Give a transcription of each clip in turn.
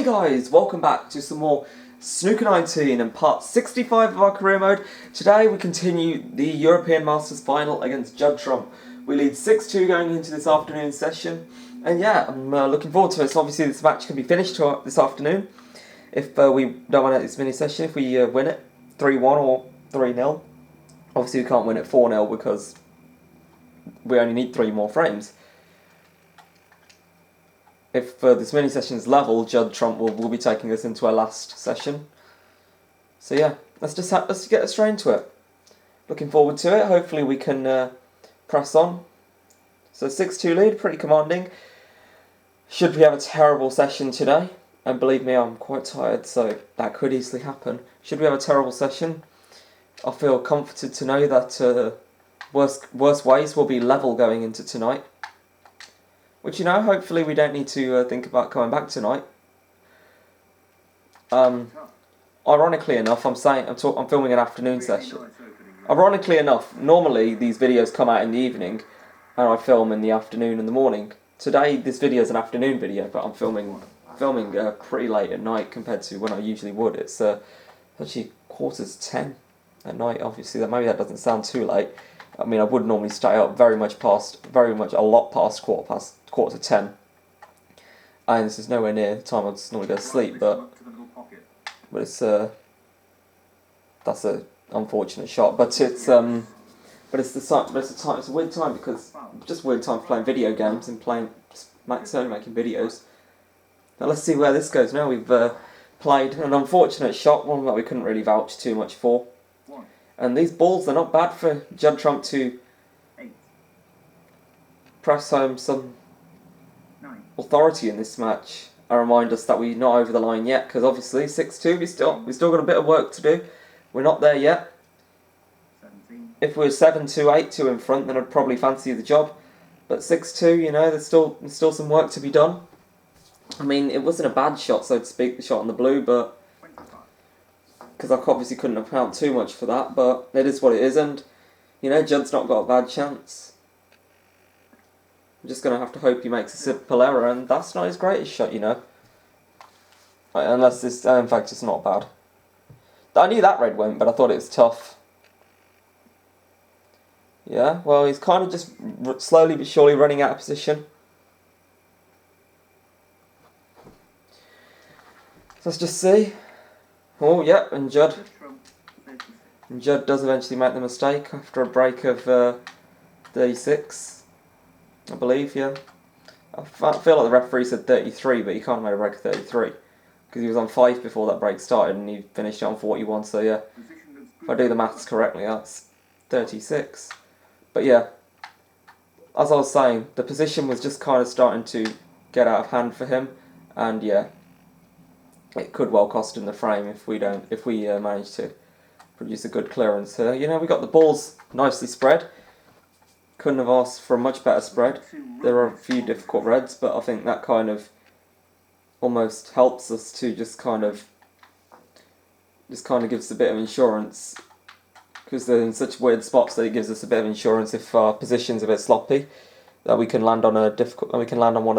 Hey guys, welcome back to some more Snooker 19 and part 65 of our career mode. Today we continue the European Masters final against Judd Trump. We lead 6-2 going into this afternoon session. And yeah, I'm looking forward to it. So obviously this match can be finished this afternoon. If we don't win it this mini session, if we win it 3-1 or 3-0. Obviously we can't win it 4-0 because we only need 3 more frames. If this mini session is level, Judd Trump will be taking us into our last session. So yeah, let's get straight into it. Looking forward to it. Hopefully we can press on. So 6-2 lead, pretty commanding. Should we have a terrible session today, and believe me, I'm quite tired, so that could easily happen. Should we have a terrible session, I feel comforted to know that worst ways will be level going into tonight. Which, you know, hopefully we don't need to think about coming back tonight. Ironically enough, I'm filming an afternoon session. Ironically enough, normally these videos come out in the evening, and I film in the afternoon and the morning. Today, this video is an afternoon video, but I'm filming pretty late at night compared to when I usually would. It's actually 10:15 at night. Obviously, maybe that doesn't sound too late. I mean, I would normally stay up a lot past quarter to 10. And this is nowhere near the time I'd normally go to sleep, but it's that's an unfortunate shot. But it's a weird time because just a weird time for playing video games and certainly making videos. Now let's see where this goes. Now we've played an unfortunate shot, one that we couldn't really vouch too much for. And these balls are not bad for Judd Trump to press home some authority in this match. I remind us that we're not over the line yet, because obviously 6-2, we still got a bit of work to do. We're not there yet. If we were 7-2, 8-2 in front, then I'd probably fancy the job. But 6-2, you know, there's still some work to be done. I mean, it wasn't a bad shot, so to speak, the shot on the blue, but because I obviously couldn't account too much for that, but it is what it is, and, you know, Judd's not got a bad chance. I'm just going to have to hope he makes a simple error, and that's not his greatest shot, you know. Unless this, in fact, it's not bad. I knew that red went, but I thought it was tough. Yeah, well, he's kind of just slowly but surely running out of position. Let's just see. Oh, yeah, and Judd does eventually make the mistake after a break of 36, I believe, yeah. I feel like the referee said 33, but he can't have made a break of 33, because he was on 5 before that break started, and he finished it on 41, so yeah, if I do the maths correctly, that's 36. But yeah, as I was saying, the position was just kind of starting to get out of hand for him, and yeah, it could well cost him the frame if we manage to produce a good clearance here. You know, we got the balls nicely spread. Couldn't have asked for a much better spread. There are a few difficult reds, but I think that kind of almost helps us to just kind of gives us a bit of insurance, because they're in such weird spots that it gives us a bit of insurance if our position's a bit sloppy, that we can land on one of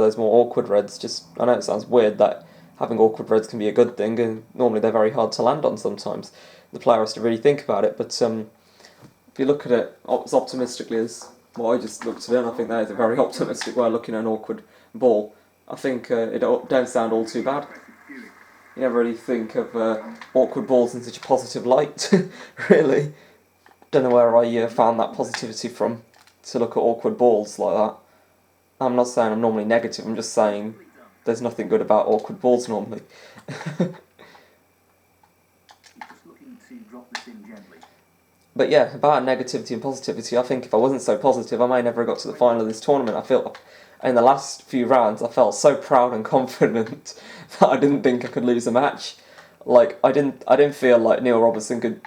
those more awkward reds. I know it sounds weird that having awkward reds can be a good thing, and normally they're very hard to land on sometimes. The player has to really think about it, but if you look at it as optimistically as what I just looked at it, and I think that is a very optimistic way of looking at an awkward ball, I think it don't sound all too bad. You never really think of awkward balls in such a positive light, really. Don't know where I found that positivity from, to look at awkward balls like that. I'm not saying I'm normally negative, I'm just saying there's nothing good about awkward balls normally. But yeah, about negativity and positivity, I think if I wasn't so positive, I may never have got to the final of this tournament. I feel in the last few rounds, I felt so proud and confident that I didn't think I could lose a match. Like, I didn't feel like Neil Robertson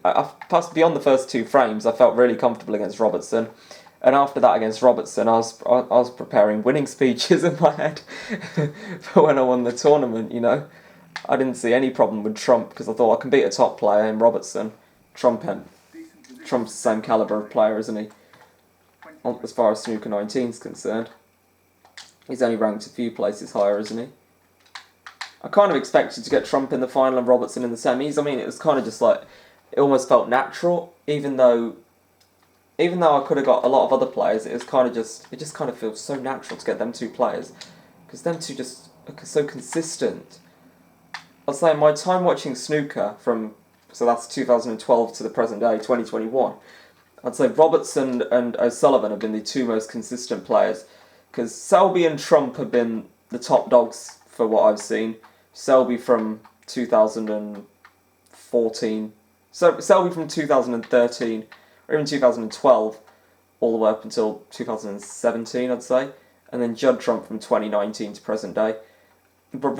I passed beyond the first 2 frames. I felt really comfortable against Robertson. And after that against Robertson, I was preparing winning speeches in my head for when I won the tournament, you know. I didn't see any problem with Trump, because I thought I can beat a top player in Robertson. Trump's the same calibre of player, isn't he? As far as Snooker 19 is concerned. He's only ranked a few places higher, isn't he? I kind of expected to get Trump in the final and Robertson in the semis. I mean, it was kind of just like, it almost felt natural, even though I could have got a lot of other players, it just kind of feels so natural to get them two players, because them two just are so consistent. I'll say my time watching snooker so that's 2012 to the present day, 2021, I'd say Robertson and O'Sullivan have been the two most consistent players, because Selby and Trump have been the top dogs for what I've seen. Selby from 2014, Selby from 2013, or even 2012, all the way up until 2017, I'd say, and then Judd Trump from 2019 to present day. But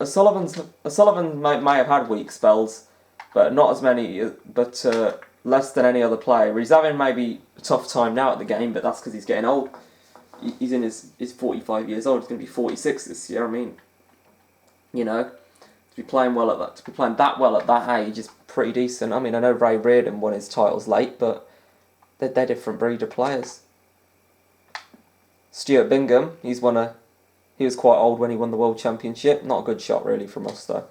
O'Sullivan may have had weak spells, but not as many, but less than any other player. He's having maybe a tough time now at the game, but that's because he's getting old. He's in his 45 years old. He's going to be 46 this year. I mean, you know, to be playing that well at that age is pretty decent. I mean, I know Ray Reardon won his titles late, but they're different breed of players. Stuart Bingham, he was quite old when he won the World Championship. Not a good shot really from us though.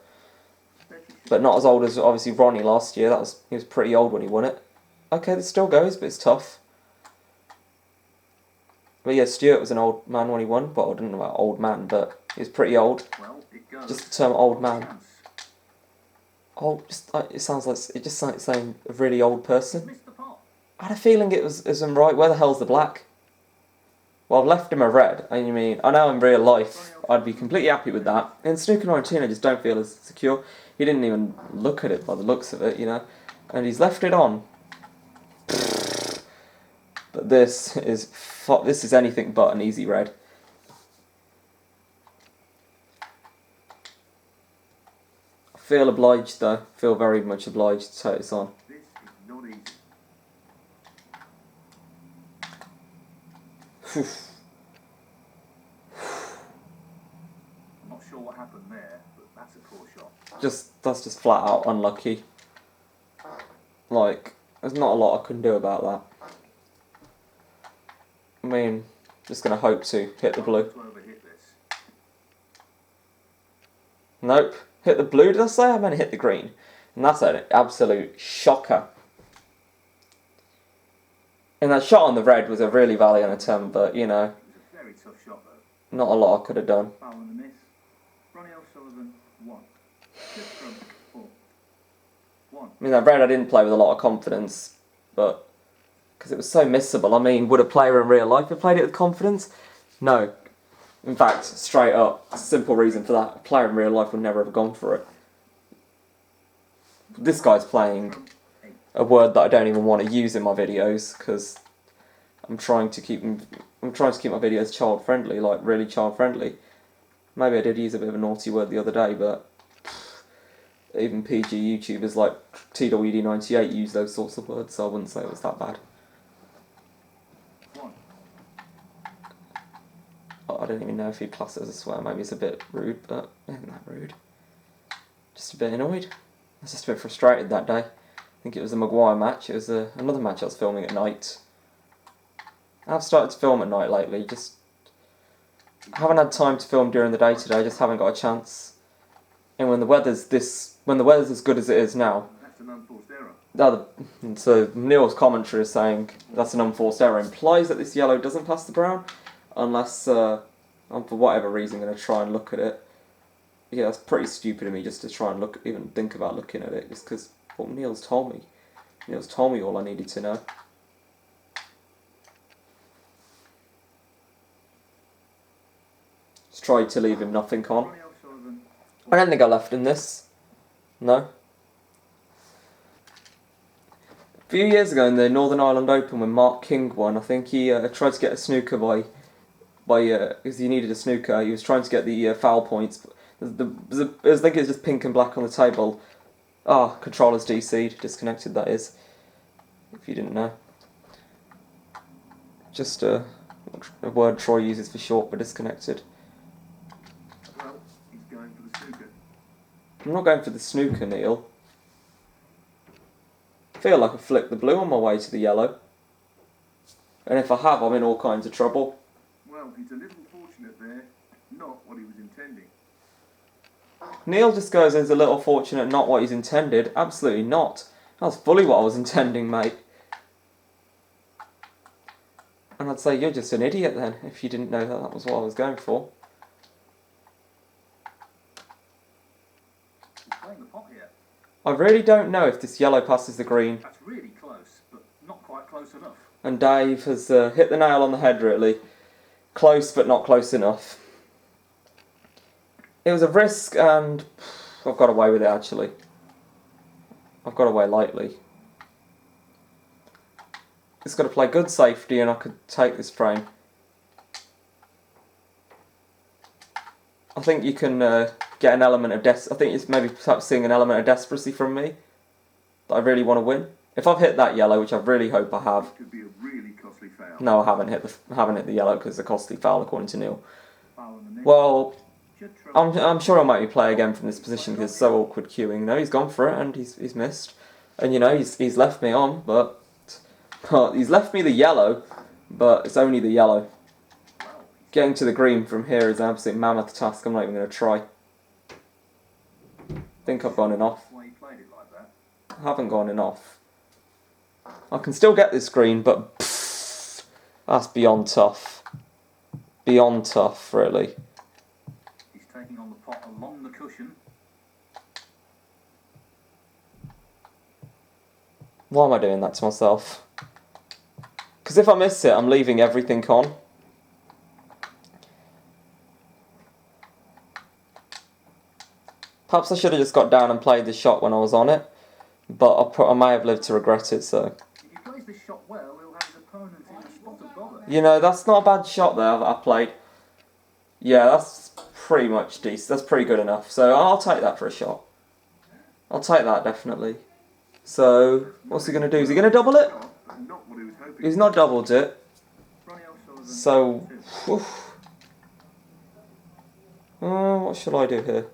But not as old as obviously Ronnie last year. He was pretty old when he won it. Okay, this still goes, but it's tough. But yeah, Stuart was an old man when he won. Well, I don't know about old man, but he was pretty old. Just the term old man. Oh, it just sounds like saying a really old person. I had a feeling it was right. Where the hell's the black? Well, I've left him a red. I mean, I know in real life I'd be completely happy with that. In Snooker 19, I just don't feel as secure. He didn't even look at it by the looks of it, you know. And he's left it on. But this is anything but an easy red. I feel obliged though. Feel very much obliged to take this on. This is not easy. I'm not sure what happened there, but that's a poor shot. That's just flat out unlucky. Like, there's not a lot I can do about that. I mean, just gonna hope to hit the blue. Nope. Hit the blue, did I say? I meant to hit the green. And that's an absolute shocker. And that shot on the red was a really valiant attempt, but, you know, It was a very tough shot, though. not a lot I could have done. Foul and a miss. Ronnie O'Sullivan, 1. Judd Trump, 4. 1. I mean, that red I didn't play with a lot of confidence, but because it was so missable. I mean, would a player in real life have played it with confidence? No. In fact, straight up, simple reason for that, a player in real life would never have gone for it. This guy's playing a word that I don't even want to use in my videos, because I'm trying to keep my videos child friendly, like really child friendly. Maybe I did use a bit of a naughty word the other day, but even PG YouTubers like TWD98 use those sorts of words, so I wouldn't say it was that bad. I don't even know if he'd class it as a swear. Maybe it's a bit rude, but isn't that rude? Just a bit annoyed. I was just a bit frustrated that day. I think it was a Maguire match. It was another match I was filming at night. I've started to film at night lately. Just haven't had time to film during the day today. Just haven't got a chance. And when the weather's as good as it is now. That's an unforced error. So Neil's commentary is saying that's an unforced error. Implies that this yellow doesn't pass the brown, unless I'm for whatever reason going to try and look at it. Yeah, it's pretty stupid of me just to try and even think about looking at it, just because what Neil's told me. Neil's told me all I needed to know. Just tried to leave him nothing on. I don't think I left him this. No. A few years ago in the Northern Ireland Open when Mark King won, I think he tried to get a snooker because he needed a snooker. He was trying to get the foul points. I think it was just pink and black on the table. Controller's DC'd, disconnected that is, if you didn't know. Just a word Troy uses for short for disconnected. Well, he's going for the snooker. I'm not going for the snooker, Neil. I feel like I flicked the blue on my way to the yellow. And if I have, I'm in all kinds of trouble. Well, he's a little fortunate there. Not what he was intending. Neil just goes, "Is a little fortunate not what he's intended?" Absolutely not. That's fully what I was intending, mate. And I'd say you're just an idiot then, if you didn't know that that was what I was going for. He's playing the pot here. I really don't know if this yellow passes the green. That's really close, but not quite close enough. And Dave has hit the nail on the head, really. Close, but not close enough. It was a risk, and I've got away with it, actually. I've got away lightly. It's got to play good safety, and I could take this frame. I think you can get an element of I think it's maybe perhaps seeing an element of despeраcy from me. That I really want to win. If I've hit that yellow, which I really hope I have. Could be a really costly foul. No, I haven't hit the yellow because it's a costly foul according to Neil. Foul on the Well, Judd Trump. I'm sure I'll make me play again from this position because it's so awkward queuing. No, he's gone for it and he's missed. And you know, he's left me on, but he's left me the yellow, but it's only the yellow. Getting to the green from here is an absolute mammoth task. I'm not even going to try. I think I've gone in off. Why you played it like that? I haven't gone in off. I can still get this green, but that's beyond tough. Beyond tough, really. He's taking on the pot along the cushion. Why am I doing that to myself? Because if I miss it, I'm leaving everything on. Perhaps I should have just got down and played the shot when I was on it, but I may have lived to regret it, so... If he plays this shot well, he'll have his opponent in a spot of bother. You know, that's not a bad shot there that I played. Yeah, that's pretty much decent. That's pretty good enough. So I'll take that for a shot. I'll take that, definitely. So, what's he going to do? Is he going to double it? Not what he was hoping. He's not doubled it. Ronnie O'Sullivan. So, what shall I do here?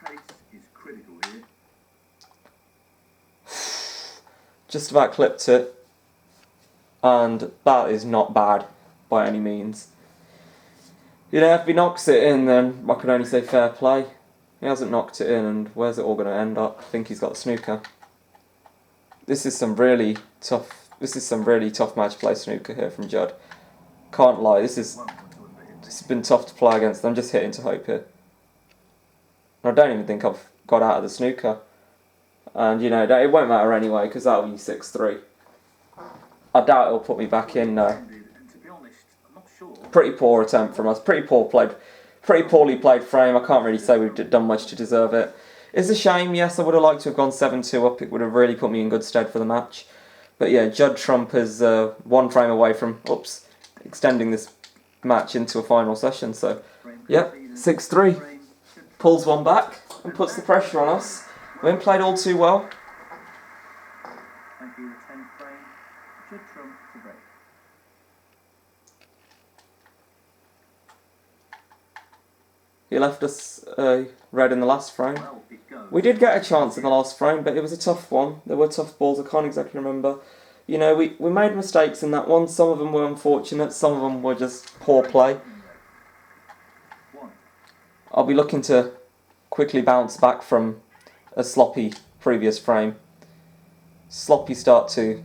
Pace is critical here. Just about clipped it. And that is not bad by any means. You know, if he knocks it in, then I can only say fair play. He hasn't knocked it in, and where's it all going to end up? I think he's got the snooker. This is some really tough match play snooker here from Judd. Can't lie, it's been tough to play against. I'm just hitting to hope here. I don't even think I've got out of the snooker. And you know, it won't matter anyway, because that'll be 6-3. I doubt it'll put me back in, no. And to be honest, I'm not sure. Pretty poor attempt from us. Pretty poorly played frame. I can't really say we've done much to deserve it. It's a shame, yes, I would have liked to have gone 7-2 up. It would have really put me in good stead for the match. But yeah, Judd Trump is one frame away from, extending this match into a final session. So, yep, 6-3. Pulls one back and puts the pressure on us. We haven't played all too well. Thank you, the 10th frame. Judd Trump to break. He left us red in the last frame. Well, it goes. We did get a chance in the last frame, but it was a tough one. There were tough balls, I can't exactly remember. You know, we made mistakes in that one. Some of them were unfortunate, some of them were just poor play. I'll be looking to quickly bounce back from a sloppy previous frame. Sloppy start to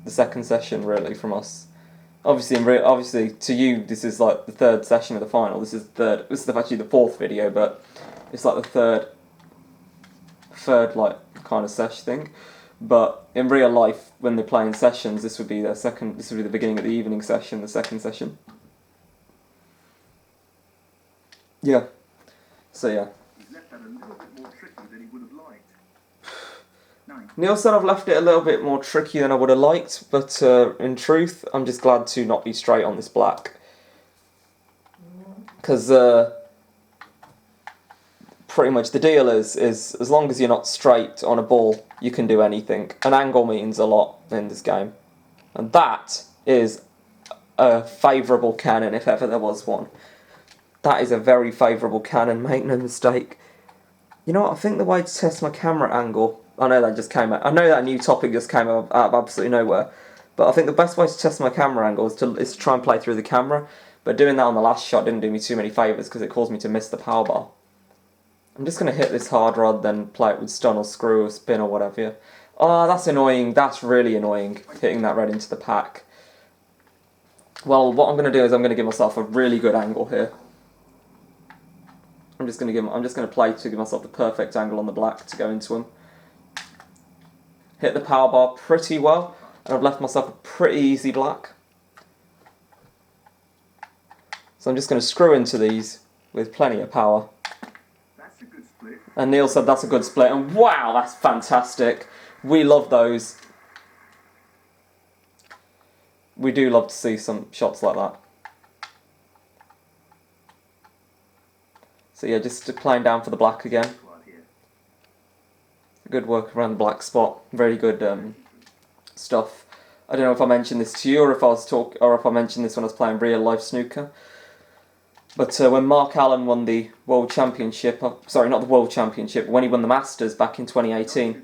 the second session, really, from us. Obviously, to you, this is like the third session of the final. This is actually the fourth video, but it's like the third like kind of sesh thing. But in real life, when they're playing sessions, this would be their second. This would be the beginning of the evening session, the second session. Yeah. So yeah. He's left that a little bit more tricky than he would have liked. 9. Neil said I've left it a little bit more tricky than I would have liked, but in truth, I'm just glad to not be straight on this black. Because pretty much the deal is as long as you're not straight on a ball, you can do anything. An angle means a lot in this game. And that is a favourable cannon, if ever there was one. That is a very favourable cannon, make no mistake. You know what, I think the way to test my camera angle... I know that just came out. I know that new topic just came out of absolutely nowhere. But I think the best way to test my camera angle is to try and play through the camera. But doing that on the last shot didn't do me too many favours because it caused me to miss the power bar. I'm just going to hit this hard rather than play it with stun or screw or spin or whatever. Yeah. Oh, that's annoying. That's really annoying, hitting that red into the pack. Well, what I'm going to do is I'm going to give myself a really good angle here. I'm just going to play to give myself the perfect angle on the black to go into him. Hit the power bar pretty well, and I've left myself a pretty easy black. So I'm just going to screw into these with plenty of power. That's a good split. And Neil said that's a good split, and wow, that's fantastic. We love those. We do love to see some shots like that. So yeah, just playing down for the black again. Good work around the black spot. Very good stuff. I don't know if I mentioned this to you or if I mentioned this when I was playing real life snooker. But when Mark Allen won the World Championship, sorry, not the World Championship, when he won the Masters back in 2018,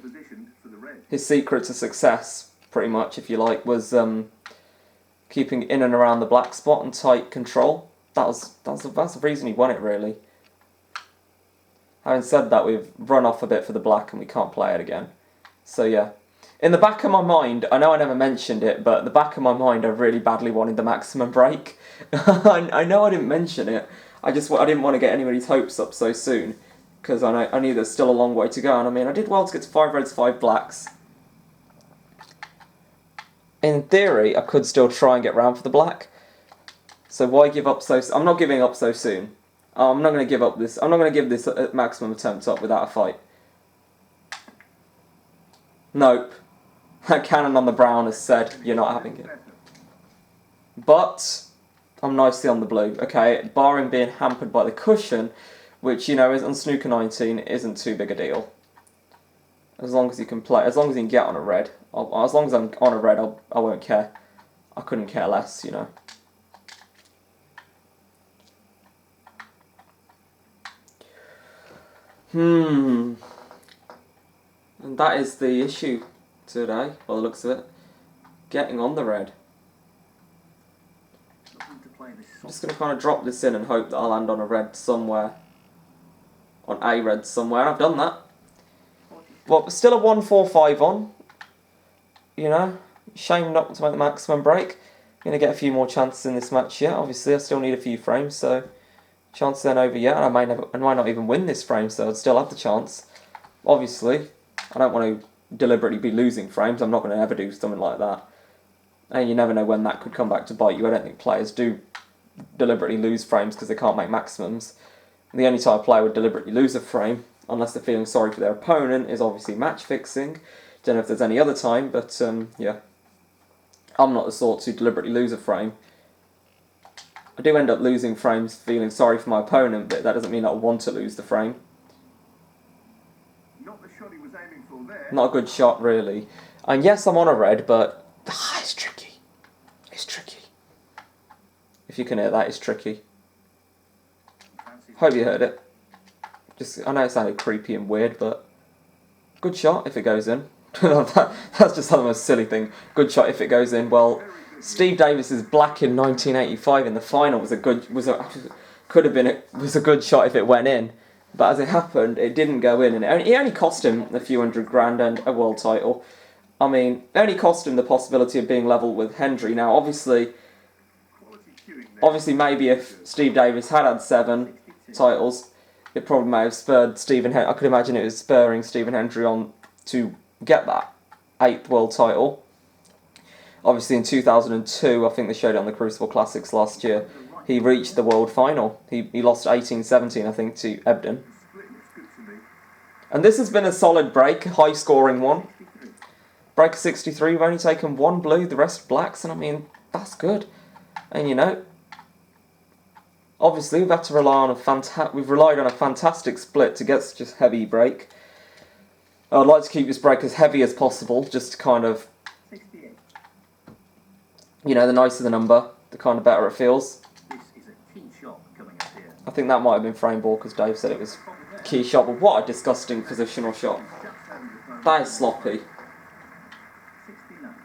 his secret to success, pretty much, if you like, was keeping in and around the black spot and tight control. That's the reason he won it, really. Having said that, we've run off a bit for the black and we can't play it again. So yeah. In the back of my mind, I know I never mentioned it, but in the back of my mind I really badly wanted the maximum break. I know I didn't mention it. I didn't want to get anybody's hopes up so soon. Because I knew there's still a long way to go. And I mean, I did well to get to 5 reds, 5 blacks. In theory, I could still try and get round for the black. So why give up so soon? I'm not giving up so soon. I'm not going to give up this. I'm not going to give this a maximum attempt up without a fight. Nope. That cannon on the brown has said you're not having it. But I'm nicely on the blue. Okay, barring being hampered by the cushion, which, you know, is on Snooker 19 isn't too big a deal. As long as you can play, as long as you can get on a red. As long as I'm on a red, I won't care. I couldn't care less, you know. And that is the issue today, by the looks of it. Getting on the red. I'm just going to kind of drop this in and hope that I'll land on a red somewhere. On a red somewhere. I've done that. Well, still a 1-4-5 on. You know, shame not to make the maximum break. Going to get a few more chances in this match yet. Obviously, I still need a few frames, so chances aren't over yet. And I might not even win this frame, so I'd still have the chance. Obviously, I don't want to deliberately be losing frames. I'm not going to ever do something like that. And you never know when that could come back to bite you. I don't think players do deliberately lose frames because they can't make maximums. The only time a player would deliberately lose a frame, unless they're feeling sorry for their opponent, is obviously match fixing. Don't know if there's any other time, but yeah. I'm not the sort to deliberately lose a frame. I do end up losing frames feeling sorry for my opponent, but that doesn't mean I want to lose the frame. Not the shot he was aiming for there. Not a good shot, really. And yes, I'm on a red, but it's tricky. It's tricky. If you can hear that, it's tricky. Hope you heard it. I know it sounded creepy and weird, but good shot if it goes in. That's just the most silly thing. Good shot if it goes in. Well, Steve Davis's black in 1985 in the final was a good shot if it went in. But as it happened, it didn't go in, and it only cost him a few $100,000 and a world title. I mean, it only cost him the possibility of being level with Hendry. Now, obviously, maybe if Steve Davis had 7 titles, it probably may have spurred Stephen Hendry. I could imagine it was spurring Stephen Hendry on to get that 8th world title. Obviously, in 2002, I think they showed it on the Crucible Classics last year, he reached the world final. He lost 18-17, I think, to Ebden. And this has been a solid break, high-scoring one. Break 63, we've only taken 1 blue, the rest blacks, and I mean, that's good. And you know, obviously we've had to rely on we've relied on a fantastic split to get such a heavy break. I'd like to keep this break as heavy as possible, just to kind of, you know, the nicer the number, the kind of better it feels. This is a key shot coming up here. I think that might have been frame ball because Dave said it was key shot, but what a disgusting positional shot. That is sloppy. 69.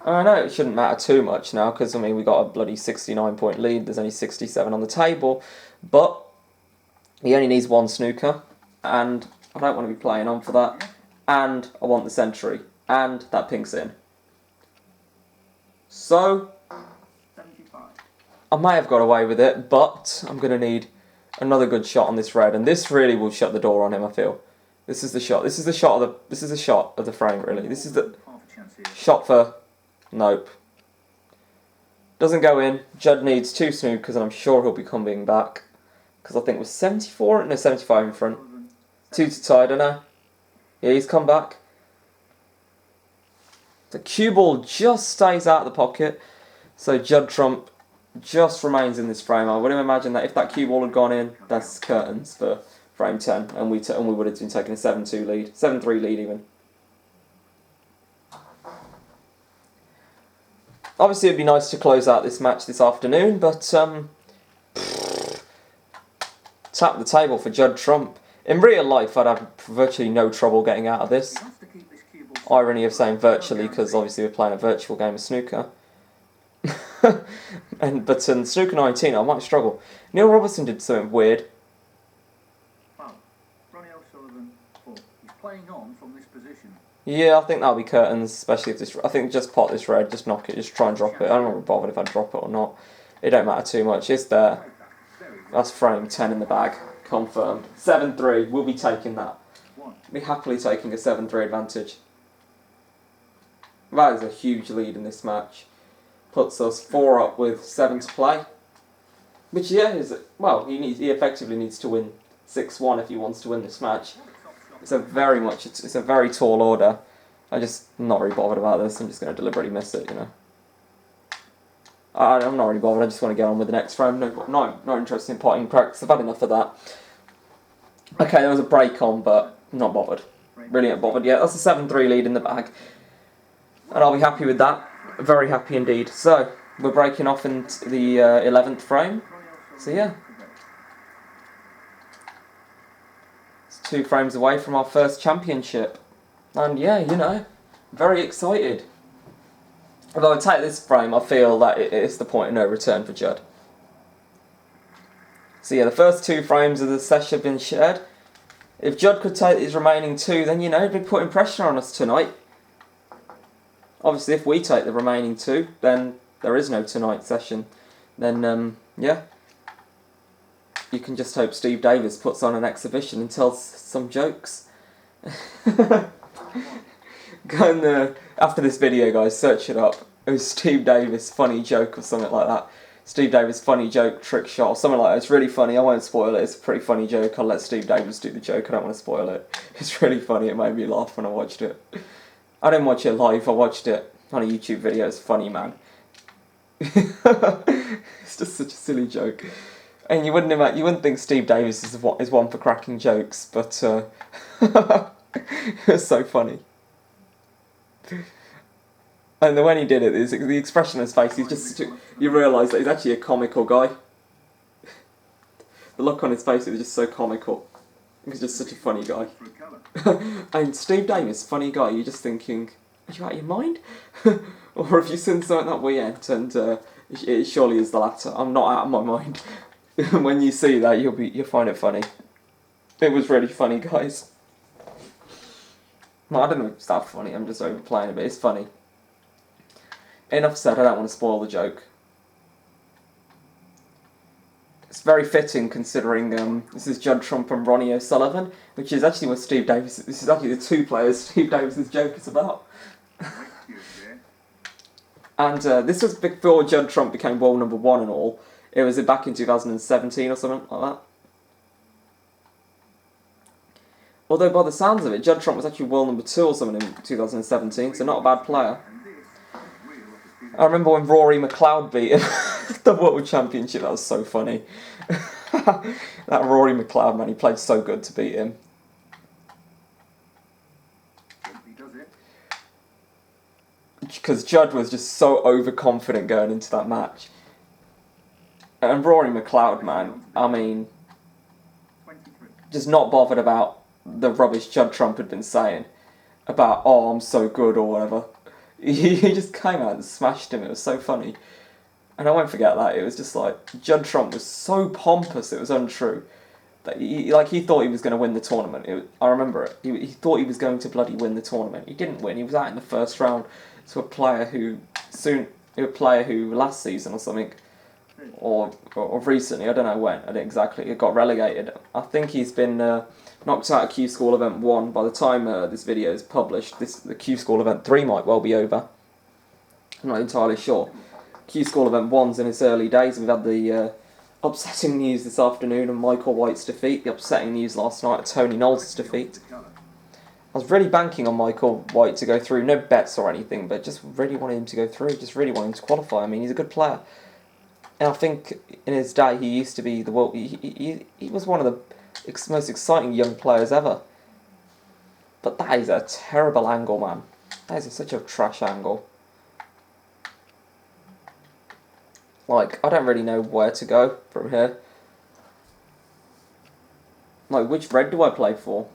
I know it shouldn't matter too much now because, I mean, we got a bloody 69-point lead. There's only 67 on the table. But he only needs one snooker. And I don't want to be playing on for that. And I want the century. And that pink's in. So, 75. I may have got away with it, but I'm going to need another good shot on this red. And this really will shut the door on him, I feel. This is the shot. This is the shot of the frame, really. This is the Half a chance here. shot for... Nope. Doesn't go in. Judd needs 2 snookers, and I'm sure he'll be coming back. Because I think it was 74, no, 75 in front. 2 to tie, I don't know. Yeah, he's come back. The cue ball just stays out of the pocket. So Judd Trump just remains in this frame. I would imagine that if that cue ball had gone in, that's curtains for frame 10. And we would have been taking a 7-2 lead. 7-3 lead even. Obviously, it'd be nice to close out this match this afternoon, but tap the table for Judd Trump. In real life, I'd have virtually no trouble getting out of this. He wants to keep this cue ball. Irony of saying virtually, because obviously we're playing a virtual game of snooker. But in snooker 19, I might struggle. Neil Robertson did something weird. Foul. Ronnie O'Sullivan 4. He's playing on from this position. Yeah, I think that'll be curtains, especially if this... I think just pot this red, just knock it, just try and drop it. I don't know bothered if I drop it or not. It don't matter too much. It's there. That's frame 10 in the bag. Confirmed. 7-3. We'll be taking that. One. We'll be happily taking a 7-3 advantage. That is a huge lead in this match. Puts us 4 up with 7 to play. Which, yeah, is... Well, he effectively needs to win 6-1 if he wants to win this match. It's a very tall order. I'm not really bothered about this. I'm just going to deliberately miss it, you know. I'm not really bothered. I just want to get on with the next frame. Not interested in potting practice. I've had enough of that. Okay, there was a break on, but not bothered. Really not bothered yet. That's a 7-3 lead in the bag. And I'll be happy with that. Very happy indeed. So, we're breaking off into the 11th frame. So, yeah. It's 2 frames away from our first championship. And, yeah, you know, very excited. If I would take this frame, I feel that it's the point of no return for Judd. So yeah, the first 2 frames of the session have been shared. If Judd could take his remaining 2, then, you know, he'd be putting pressure on us tonight. Obviously, if we take the remaining 2, then there is no tonight session. Then, yeah. You can just hope Steve Davis puts on an exhibition and tells some jokes. Go and, after this video, guys, search it up. It was Steve Davis funny joke or something like that. Steve Davis funny joke, trick shot, or something like that. It's really funny. I won't spoil it. It's a pretty funny joke. I'll let Steve Davis do the joke. I don't want to spoil it. It's really funny. It made me laugh when I watched it. I didn't watch it live. I watched it on a YouTube video. It's funny, man. It's just such a silly joke. And you wouldn't think Steve Davis is one for cracking jokes, but it was so funny. And when he did it, the expression on his face, you realise that he's actually a comical guy. The look on his face, it was just so comical. He's just such a funny guy. And Steve Davis, funny guy, you're just thinking, are you out of your mind? Or have you seen something that weird? And it surely is the latter. I'm not out of my mind. When you see that, you'll find it funny. It was really funny, guys. No, I don't know if it's that funny, I'm just overplaying it, but it's funny. Enough said, I don't want to spoil the joke. It's very fitting considering this is Judd Trump and Ronnie O'Sullivan, which is actually what Steve Davis... This is actually the 2 players Steve Davis's joke is about. And this was before Judd Trump became world number 1 and all. It was back in 2017 or something like that. Although by the sounds of it, Judd Trump was actually world number 2 or something in 2017, so not a bad player. I remember when Rory McLeod beat him the World Championship. That was so funny. That Rory McLeod, man, he played so good to beat him. Because Judd was just so overconfident going into that match. And Rory McLeod, man, I mean, just not bothered about the rubbish Judd Trump had been saying about, oh, I'm so good or whatever. he just came out and smashed him. It was so funny. And I won't forget that. It was just like, Judd Trump was so pompous, it was untrue. That he thought he was going to win the tournament. I remember it. He thought he was going to bloody win the tournament. He didn't win. He was out in the first round to a player who last season or something, or recently, I don't know when, I didn't exactly, it got relegated. I think he's been knocked out of Q School Event 1. By the time this video is published, the Q School Event 3 might well be over. I'm not entirely sure. Q School Event 1's in its early days. We've had the upsetting news this afternoon of Michael White's defeat, the upsetting news last night of Tony Knowles' defeat. I was really banking on Michael White to go through, no bets or anything, but just really wanted him to go through, just really wanted him to qualify. I mean, he's a good player. And I think in his day he used to be the world, he was one of the most exciting young players ever. But that is a terrible angle, man. That is such a trash angle. Like, I don't really know where to go from here. Like, which red do I play for?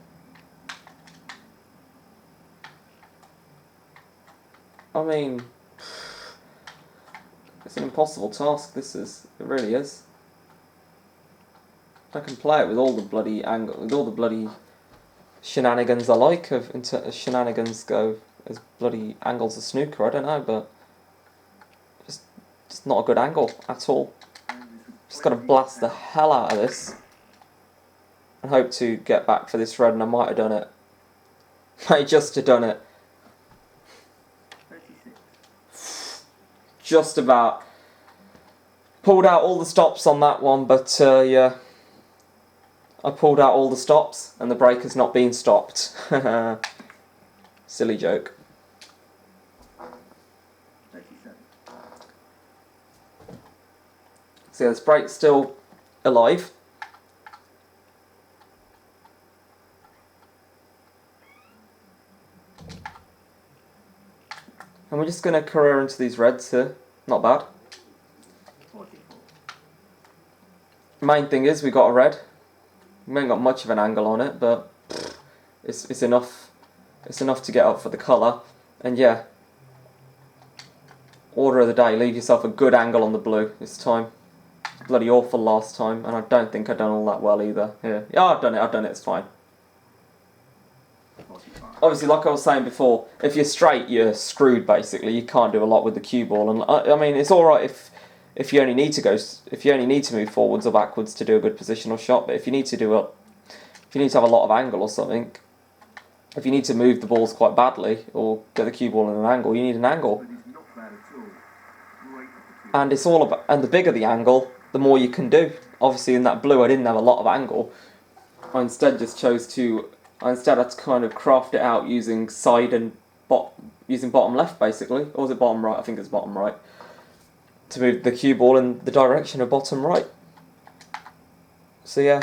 I mean, it's an impossible task, this is. It really is. I can play it with all the bloody with all the bloody shenanigans I like, shenanigans go as bloody angles of snooker, I don't know, but just not a good angle at all. Just got to blast the hell out of this and hope to get back for this red, and I might have done it. Might just have done it. Just about. Pulled out all the stops on that one, but yeah. I pulled out all the stops and the break has not been stopped. Silly joke. So yeah, this break's still alive. And we're just going to career into these reds here. Not bad. Main thing is we got a red. We ain't got much of an angle on it, but it's enough. It's enough to get up for the colour. And yeah, order of the day: leave yourself a good angle on the blue this time. It's bloody awful last time, and I don't think I've done all that well either. Here, yeah, I've done it. It's fine. Obviously, like I was saying before, if you're straight, you're screwed. Basically, you can't do a lot with the cue ball, and I mean, it's all right if you only need to move forwards or backwards to do a good positional shot. But if you need to have a lot of angle or something, if you need to move the balls quite badly or get the cue ball in an angle, you need an angle. And it's all about, and the bigger the angle, the more you can do. Obviously, in that blue, I didn't have a lot of angle. I instead had to kind of craft it out using side and using bottom left, basically. Or was it bottom right? I think it's bottom right. To move the cue ball in the direction of bottom right. So yeah,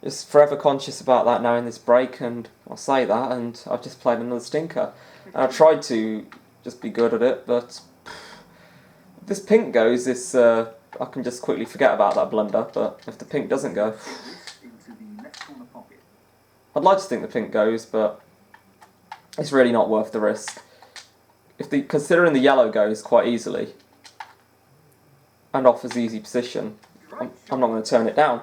just forever conscious about that now in this break, and I'll say that, and I've just played another stinker. And I tried to just be good at it, but if this pink goes, I can just quickly forget about that blunder, but if the pink doesn't go, I'd like to think the pink goes, but it's really not worth the risk. Considering the yellow goes quite easily and offers easy position, I'm not going to turn it down.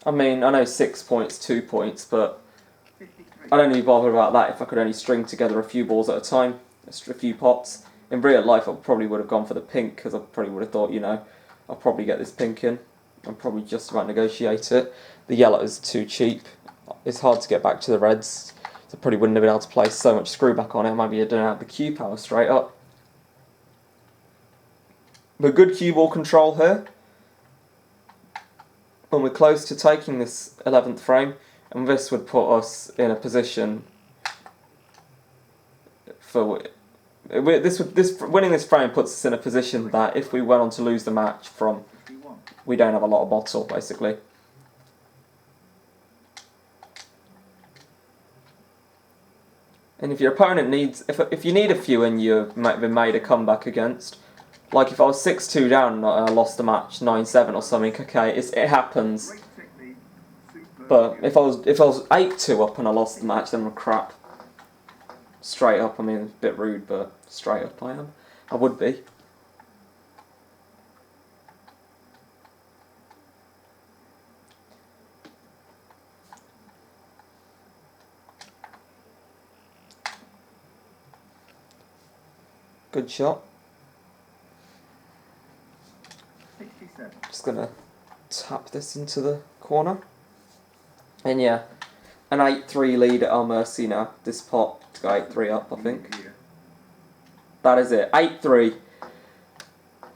I mean, I know 6 points, 2 points, but I'd only be bothered about that if I could only string together a few balls at a time, a few pots. In real life, I probably would have gone for the pink, because I probably would have thought, I'll probably get this pink in. I'll probably just about negotiate it. The yellow is too cheap. It's hard to get back to the reds. So I probably wouldn't have been able to place so much screw back on it. Maybe I don't have the cue power straight up. But good cue ball control here. And we're close to taking this 11th frame. And this would put us in a position for... winning this frame puts us in a position that if we went on to lose the match from... we don't have a lot of bottle, basically. And if your opponent needs... If you need a few and you've been made a comeback against... Like if I was 6-2 down and I lost the match 9-7 or something, okay, it happens. But if I was 8-2 up and I lost the match, then we're crap. straight up. I mean, it's a bit rude, but straight up I am. I would be. Good shot. 67. Just gonna tap this into the corner. And yeah, an 8-3 lead at our mercy now. This pot to go 8-3 up, I think. That is it. 8-3.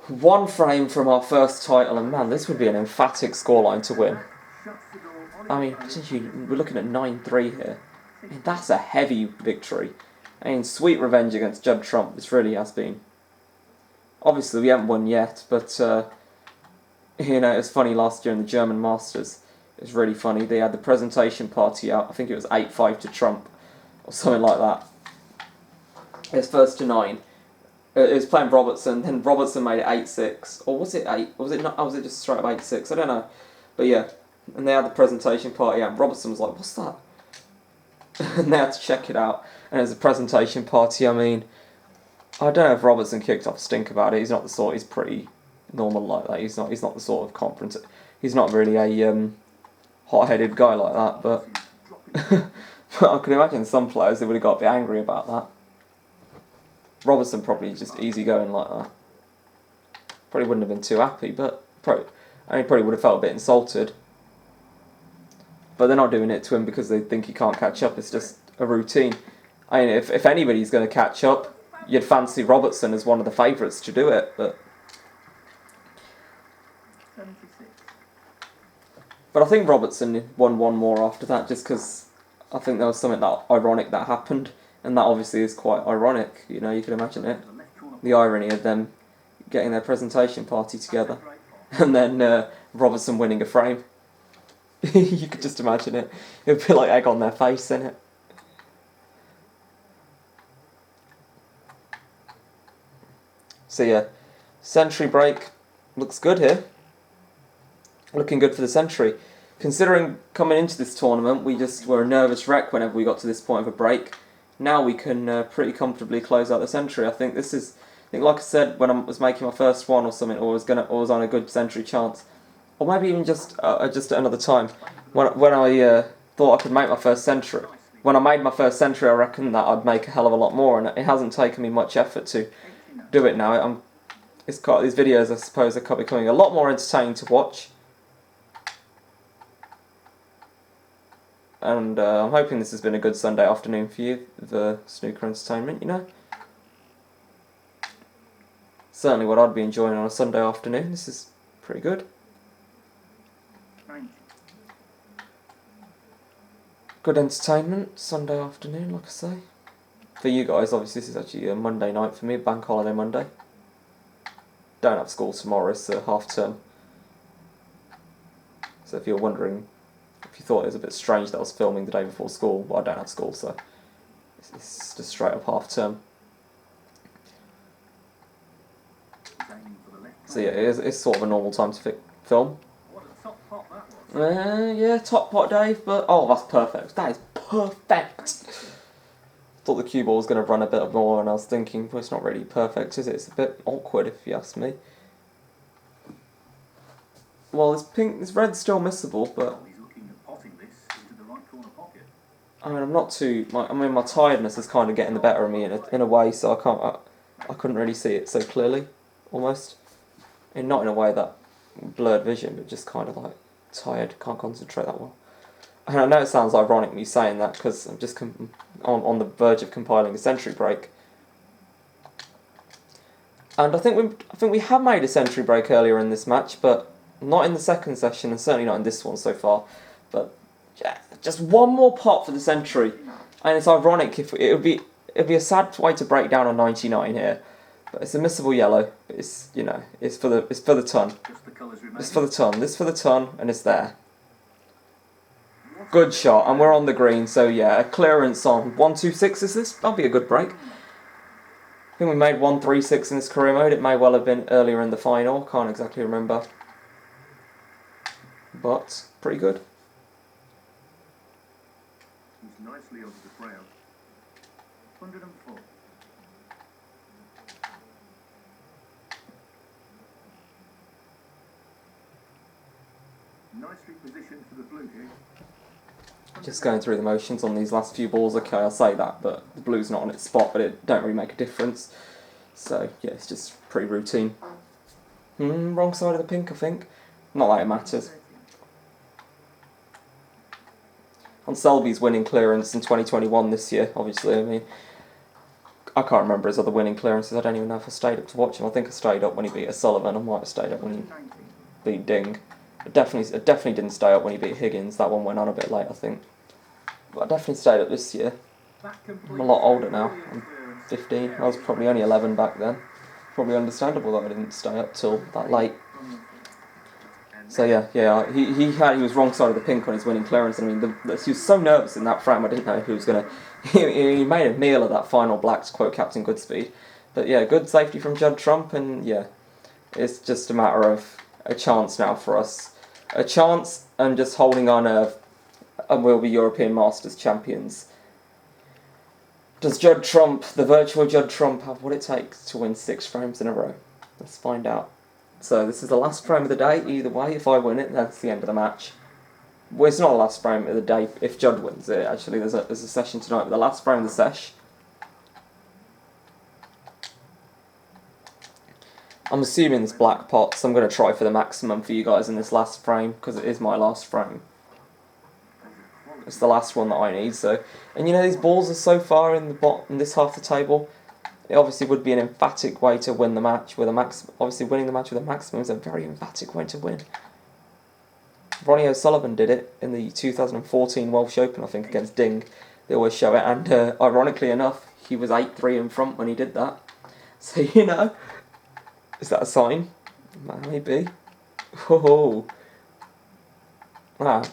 One frame from our first title, and man, this would be an emphatic scoreline to win. I mean, potentially, we're looking at 9-3 here. I mean, that's a heavy victory. I mean, sweet revenge against Judd Trump, this really has been. Obviously, we haven't won yet, but, you know, it was funny last year in the German Masters. It was really funny. They had the presentation party out. I think it was 8-5 to Trump, or something like that. It was first to 9. It was playing Robertson, then Robertson made it 8-6. Or was it 8? Was it not? Or was it just straight up 8-6? I don't know. But yeah, and they had the presentation party out, and Robertson was like, what's that? And they had to check it out. And it was a presentation party. I mean, I don't know if Robertson kicked off a stink about it. He's not the sort. He's pretty normal like that. He's not the sort of confident. He's not really a hot-headed guy like that. But but I can imagine some players, they would have got a bit angry about that. Robertson probably just easy going like that. Probably wouldn't have been too happy, but probably would have felt a bit insulted. But they're not doing it to him because they think he can't catch up. It's just a routine. I mean, if anybody's going to catch up, you'd fancy Robertson as one of the favourites to do it. But 76. I think Robertson won one more after that, just because I think there was something that ironic that happened, and that obviously is quite ironic. You know, you can imagine it. The irony of them getting their presentation party together, and then Robertson winning a frame. You could just imagine it. It would be like egg on their face, innit? So yeah, century break looks good here. Looking good for the century. Considering coming into this tournament, we just were a nervous wreck whenever we got to this point of a break. Now we can pretty comfortably close out the century. I think this is, like I said, when I was making my first one or something, or was on a good century chance, or maybe even just at another time, when I thought I could make my first century. When I made my first century, I reckoned that I'd make a hell of a lot more, and it hasn't taken me much effort to do it now. These videos, I suppose, are becoming a lot more entertaining to watch. And I'm hoping this has been a good Sunday afternoon for you, the snooker entertainment, you know. Certainly what I'd be enjoying on a Sunday afternoon. This is pretty good. 90. Good entertainment, Sunday afternoon, like I say. For you guys, obviously this is actually a Monday night for me, bank holiday Monday. Don't have school tomorrow, it's a half term. So if you're wondering, if you thought it was a bit strange that I was filming the day before school, well, I don't have school, so it's just straight up half term. So yeah, it's sort of a normal time to film. Yeah, top pot, Dave, but oh, that's perfect. That is perfect. Thought the cue ball was going to run a bit more, and I was thinking, well, it's not really perfect, is it? It's a bit awkward, if you ask me. Well, this red's still missable, but I mean, I'm not too. My tiredness is kind of getting the better of me in a way, so I couldn't really see it so clearly, almost, and not in a way that blurred vision, but just kind of like tired, can't concentrate that well. And I know it sounds ironic me saying that because I'm just on the verge of compiling a century break. And I think we have made a century break earlier in this match, but not in the second session, and certainly not in this one so far. But yeah, just one more pot for the century, and it's ironic. If it'd be a sad way to break down on 99 here, but it's a missable yellow. But it's, you know, it's for the ton. It's for the ton. This for the ton, and it's there. Good shot, and we're on the green, so yeah, a clearance on 126 is this? That'll be a good break. I think we made 136 in this career mode. It may well have been earlier in the final, can't exactly remember. But, pretty good. Nicely over the ground. 101. Nicely positioned for the blue here. Just going through the motions on these last few balls. Okay, I'll say that, but the blue's not on its spot, but it don't really make a difference. So, yeah, it's just pretty routine. Wrong side of the pink, I think. Not that it matters. On Selby's winning clearance in 2021 this year, obviously, I mean, I can't remember his other winning clearances. I don't even know if I stayed up to watch him. I think I stayed up when he beat O'Sullivan. I might have stayed up when he beat Ding. I definitely didn't stay up when he beat Higgins. That one went on a bit late, I think. But I definitely stayed up this year. I'm a lot older now. I'm 15. I was probably only 11 back then. Probably understandable that I didn't stay up till that late. So yeah, he was wrong side of the pink on his winning clearance. I mean, he was so nervous in that frame. I didn't know who was gonna. He made a meal of that final black, to quote Captain Goodspeed. But yeah, good safety from Judd Trump, and yeah, it's just a matter of a chance now for us. A chance and just holding on and we'll be European Masters champions. Does Judd Trump, the virtual Judd Trump, have what it takes to win 6 frames in a row? Let's find out. So this is the last frame of the day. Either way, if I win it, that's the end of the match. Well, it's not the last frame of the day if Judd wins it. Actually, there's a session tonight, but the last frame of the sesh. I'm assuming it's black pot, so I'm going to try for the maximum for you guys in this last frame, because it is my last frame. It's the last one that I need, so... And you know, these balls are so far in the in this half of the table. It obviously would be an emphatic way to win the match with a max. Obviously, winning the match with a maximum is a very emphatic way to win. Ronnie O'Sullivan did it in the 2014 Welsh Open, I think, against Ding. They always show it, and ironically enough, he was 8-3 in front when he did that. So, you know, is that a sign? Maybe. Oh, wow. It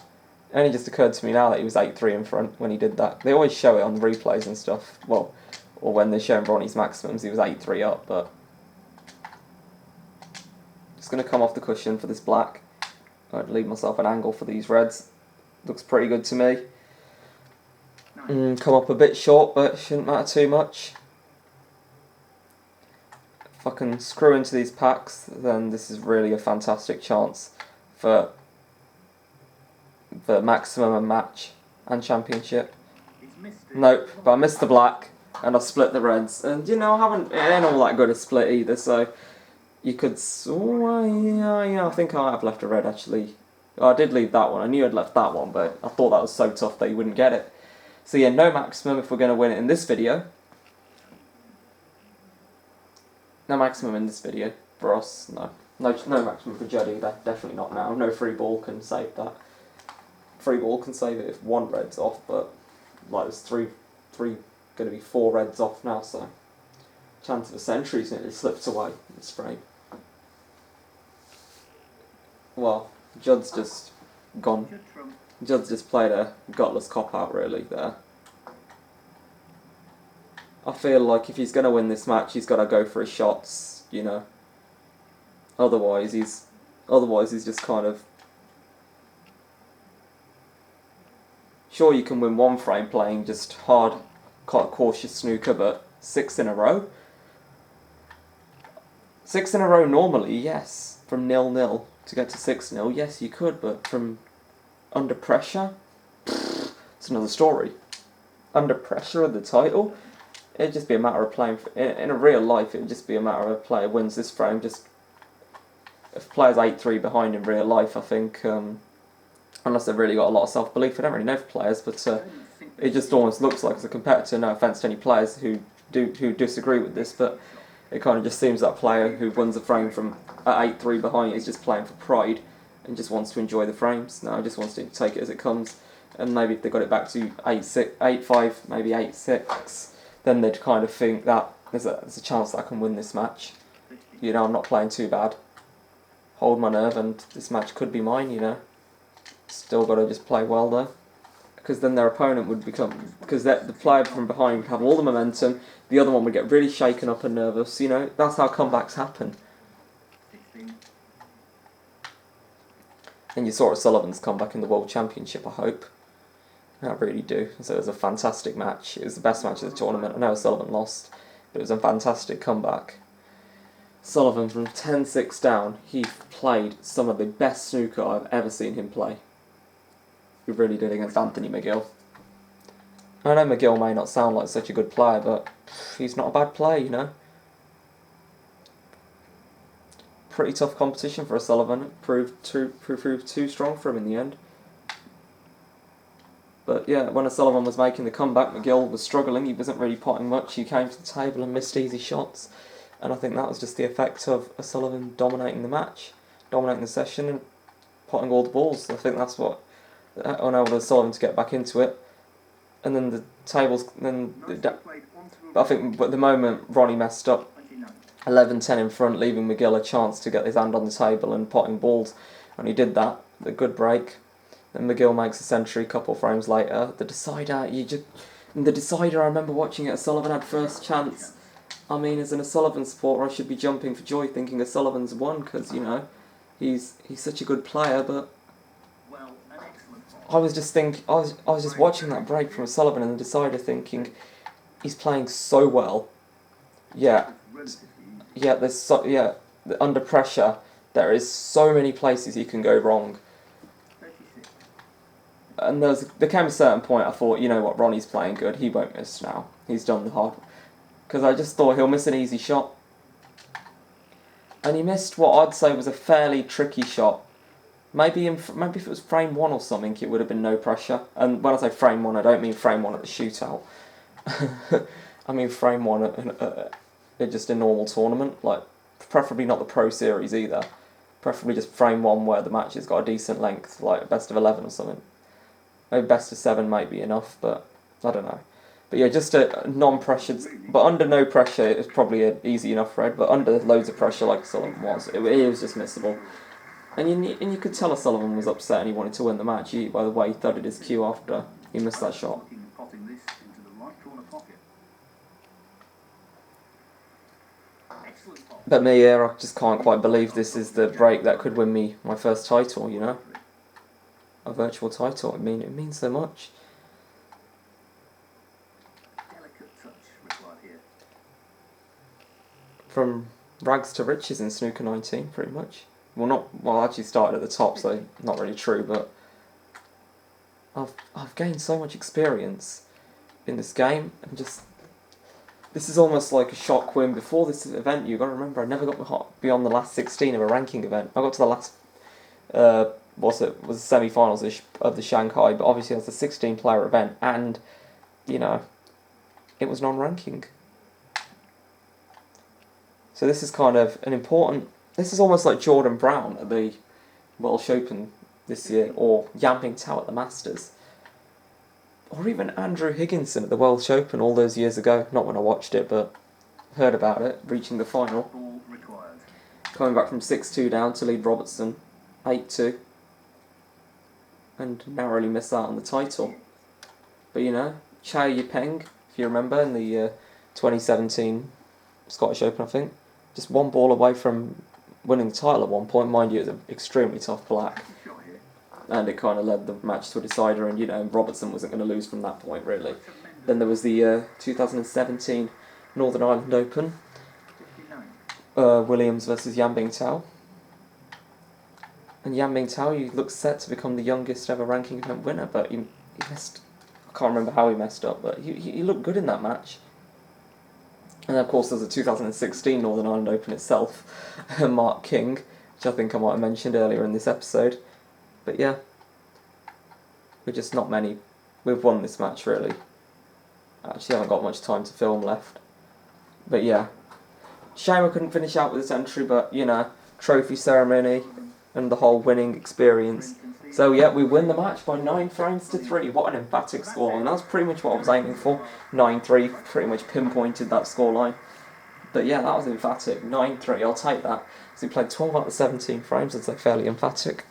only just occurred to me now that he was 8-3 in front when he did that. They always show it on the replays and stuff. Well, or when they're showing Ronnie's maximums, he was 8-3 up, but... Just going to come off the cushion for this black. I'd leave myself an angle for these reds. Looks pretty good to me. Come up a bit short, but shouldn't matter too much. If I can screw into these packs, then this is really a fantastic chance for maximum and match and championship. Nope, but I missed the black and I split the reds. And you know, it ain't all that good a split either, so you could... Oh, yeah, I think I have left a red actually. I did leave that one. I knew I'd left that one, but I thought that was so tough that you wouldn't get it. So yeah, no maximum if we're going to win it in this video. No maximum in this video for us, no. No maximum for Judd either, definitely not now. No free ball can save that. Free ball can save it if 1 red's off, but like there's three going to be 4 reds off now, so chance of a century's nearly slipped away in this frame. Well, Judd's just gone. Judd's just played a gutless cop-out really there. I feel like if he's going to win this match, he's got to go for his shots, you know. Otherwise he's just kind of... Sure, you can win 1 frame playing just hard, cautious snooker, but 6 in a row? 6 in a row normally, yes. From 0-0 to get to 6-0, yes you could, but from under pressure? It's another story. Under pressure of the title? It'd just be a matter of playing... In a real life, it would just be a matter of a player wins this frame. Just if player's 8-3 behind in real life, I think... unless they've really got a lot of self-belief. I don't really know for players, but it just almost looks like as a competitor, no offence to any players who disagree with this, but it kind of just seems that player who wins a frame from at 8-3 behind is just playing for pride and just wants to enjoy the frames. No, just wants to take it as it comes. And maybe if they got it back to 8-6, 8-5, maybe 8-6, then they'd kind of think that there's a chance that I can win this match. You know, I'm not playing too bad. Hold my nerve and this match could be mine, you know. Still got to just play well though, because then their opponent would become... Because the player from behind would have all the momentum, the other one would get really shaken up and nervous, you know. That's how comebacks happen. And you saw O'Sullivan's comeback in the World Championship, I hope. I really do. So it was a fantastic match. It was the best match of the tournament. I know O'Sullivan lost, but it was a fantastic comeback. Sullivan from 10-6 down, he played some of the best snooker I've ever seen him play. He really did against Anthony McGill. I know McGill may not sound like such a good player, but he's not a bad player, you know. Pretty tough competition for O'Sullivan. It proved too strong for him in the end. But yeah, when O'Sullivan was making the comeback, McGill was struggling. He wasn't really potting much. He came to the table and missed easy shots. And I think that was just the effect of O'Sullivan dominating the match, dominating the session and potting all the balls. I think that's what enabled O'Sullivan to get back into it. And then the tables... But I think at the moment Ronnie messed up. 11-10 in front, leaving McGill a chance to get his hand on the table and potting balls. And he did that. A good break. Then McGill makes a century a couple frames later. The decider, I remember watching it, O'Sullivan had first chance. I mean, as an O'Sullivan supporter, I should be jumping for joy thinking O'Sullivan's won because, you know, he's such a good player, but I was just watching that break from O'Sullivan and the decider thinking, he's playing so well. Under pressure, there is so many places he can go wrong. And there came a certain point I thought, you know what, Ronnie's playing good, he won't miss now. He's done the hard. Because I just thought he'll miss an easy shot. And he missed what I'd say was a fairly tricky shot. Maybe if it was frame 1 or something, it would have been no pressure. And when I say frame 1, I don't mean frame 1 at the shootout. I mean frame 1 at just a normal tournament. Like, preferably not the Pro Series either. Preferably just frame 1 where the match has got a decent length, like a best of 11 or something. Maybe best of 7 might be enough, but I don't know. But yeah, just a non-pressured... But under no pressure, it's probably an easy enough red. But under loads of pressure, like Sullivan was, it was just missable. And you could tell O'Sullivan was upset and he wanted to win the match by the way he thudded his cue after he missed that shot. But me, I just can't quite believe this is the break that could win me my first title, you know? A virtual title. I mean, it means so much. From rags to riches in Snooker 19, pretty much. Well, I actually started at the top, so not really true, but I've gained so much experience in this game, and just this is almost like a shock win. Before this event, you got to remember, I never got beyond the last 16 of a ranking event. I got to the last was the semi-finals of the Shanghai, but obviously it was a 16-player event, and you know, it was non-ranking. So this is kind of an important... This is almost like Jordan Brown at the Welsh Open this year, or Yan Bingtao at the Masters. Or even Andrew Higginson at the Welsh Open all those years ago. Not when I watched it, but heard about it, reaching the final. Coming back from 6-2 down to lead Robertson 8-2. And narrowly missed out on the title. But you know, Chow Yipeng, if you remember, in the 2017 Scottish Open, I think, just one ball away from winning the title at one point. Mind you, it was an extremely tough black. And it kind of led the match to a decider, and you know, Robertson wasn't going to lose from that point, really. Then there was the 2017 Northern Ireland Open. Williams versus Yan Bingtao. And Yan Bingtao, he looks set to become the youngest ever ranking event winner, but he messed... I can't remember how he messed up, but he looked good in that match. And then, of course, there's the 2016 Northern Ireland Open itself, Mark King, which I think I might have mentioned earlier in this episode. But yeah, we're just not many. We've won this match, really. I actually haven't got much time to film left. But yeah, shame I couldn't finish out with this entry, but, you know, trophy ceremony and the whole winning experience. So yeah, we win the match by 9 frames to 3. What an emphatic score, and that's pretty much what I was aiming for. 9-3, pretty much pinpointed that scoreline. But yeah, that was emphatic. 9-3, I'll take that. So we played 12 out of 17 frames, I'd say fairly emphatic.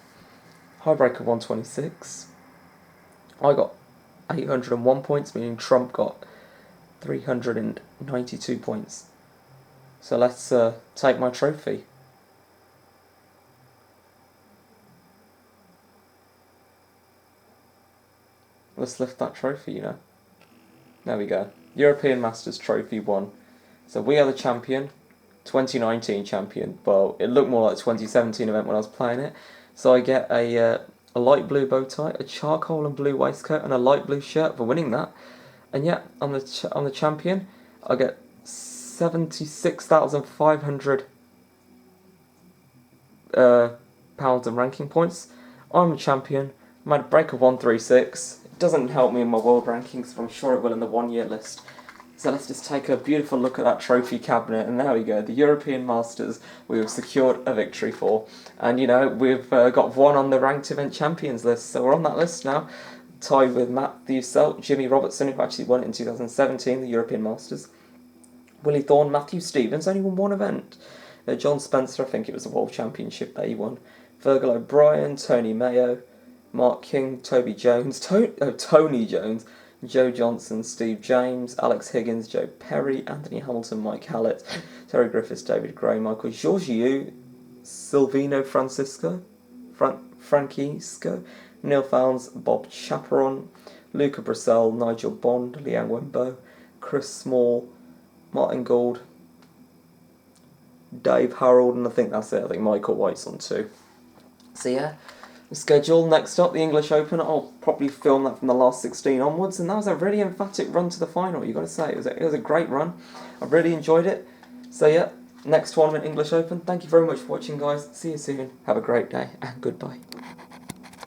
Highbreaker 126. I got 801 points, meaning Trump got 392 points. So let's take my trophy. Let's lift that trophy, you know. There we go. European Masters Trophy 1. So we are the champion. 2019 champion. Well, it looked more like 2017 event when I was playing it. So I get a light blue bow tie, a charcoal and blue waistcoat, and a light blue shirt for winning that. And yeah, I'm the champion. I get 76,500 pounds and ranking points. I'm a champion. I made a break of 136. It doesn't help me in my world rankings, but I'm sure it will in the 1 year list. So let's just take a beautiful look at that trophy cabinet, and there we go, the European Masters we have secured a victory for. And you know, we've got one on the ranked event champions list, so we're on that list now, tied with Matthew Selt, Jimmy Robertson, who actually won it in 2017, the European Masters, Willie Thorne, Matthew Stevens, only won one event, John Spencer, I think it was the World Championship that he won, Virgil O'Brien, Tony Mayo, Mark King, Tony Jones, Joe Johnson, Steve James, Alex Higgins, Joe Perry, Anthony Hamilton, Mike Hallett, Terry Griffiths, David Gray, Michael Georgiou, Silvino Francisco, Neil Fowles, Bob Chaperon, Luca Brissell, Nigel Bond, Liang Wenbo, Chris Small, Martin Gould, Dave Harold, and I think that's it. I think Michael White's on too. So yeah, the schedule next up, the English Open. I'll probably film that from the last 16 onwards, and that was a really emphatic run to the final. You got to say it was a great run. I really enjoyed it. So yeah, next tournament, English Open. Thank you very much for watching, guys. See you soon. Have a great day and goodbye.